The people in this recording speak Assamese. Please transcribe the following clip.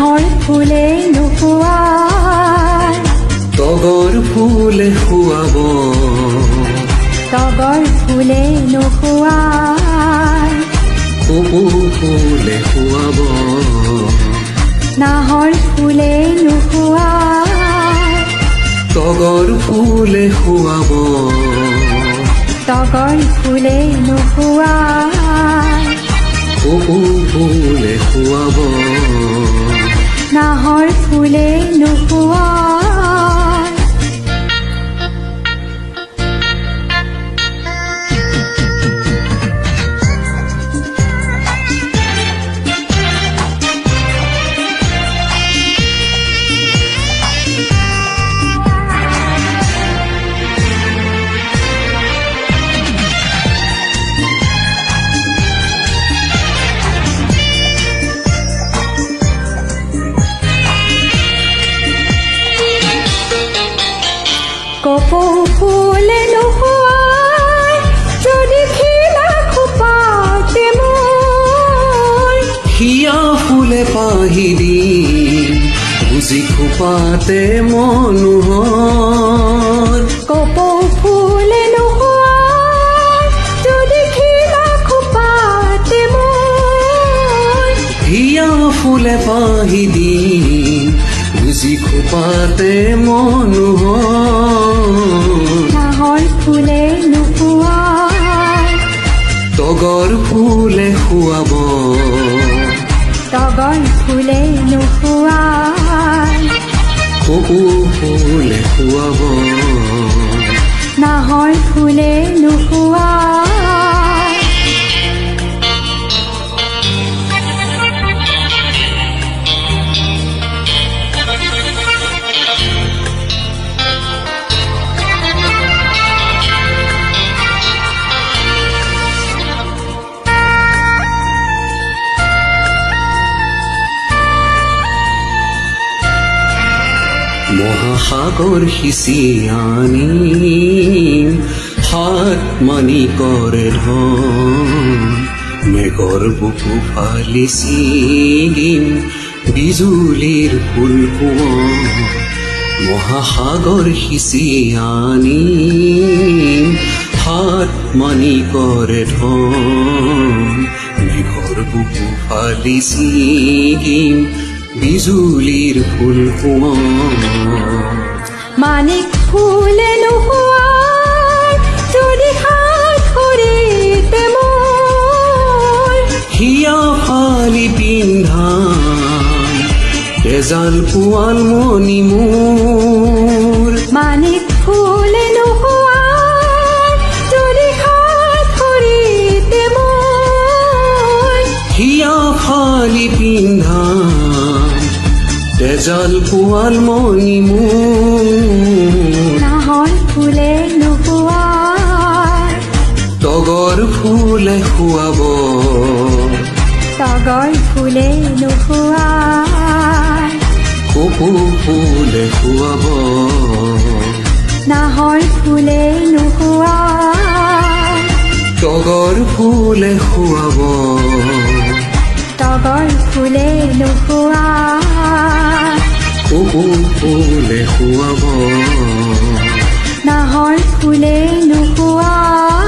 নাহৰ ফুলে নুশুৱাই তগৰ ফুলে শুৱাব তগৰ ফুলে নুশুৱাই কপৌ ফুলে শুৱাব নাহৰ ফুলে নুশুৱাই তগৰ ফুলে শুৱাব তগৰ ফুলে নুশুৱাই কপৌ ফুলে শুৱাব নাহৰ ফুলে নুশুৱাই কপৌ ফুলে নুশুৱাই যদি খিলা খোপাতে মই হিয়া ফুলে পাহি দিম বুজি খোপাতে মনোহৰ কপৌ ফুলে নুশুৱাই যদি খিলা খোপাতে মই হিয়া ফুলে পাহি দিম বুজি খোপাতে মনোহৰ নাহৰ ফুলে নুশুৱাই তগৰ ফুলে শুৱাব তগৰ ফুলে নুশুৱাই কপৌ ফুলে শুৱাব নাহৰ ফুলে নুশুৱাই মহাসাগৰ সিঁচি আনিম হাত মানি কৰে ধন মেঘৰ বুকু ফালি ছিগিম বিজুলীৰ ফুল কোঁৱৰ মহাসাগৰ সিঁচি আনিম হাত মানি কৰে ধন মেঘৰ বুকু ফালি ছিগিম বিজুলীৰ ফুল কোঁৱৰ মানিক ফুলে নুশুৱাই যদি হাত ভৰিতে মই হিয়া ফালি পিন্ধাম তেজাল পোৱাল মণি মোৰ মানিক ফুলে নুশুৱাই যদি হাত ভৰিতে মই হিয়া ফালি পিন্ধাম তেজাল পোৱাল মণি মোৰ নাহৰ ফুলে নুশুৱাই তগৰ ফুলে শুৱাব তগৰ ফুলে নুশুৱাই কপৌ ফুলে শুৱাব নাহৰ ফুলে নুশুৱাই তগৰ ফুলে শুৱাব তগৰ ফুলে নুশুৱাই কপৌ ফুলে শুৱাব নাহৰ ফুলে নুশুৱাই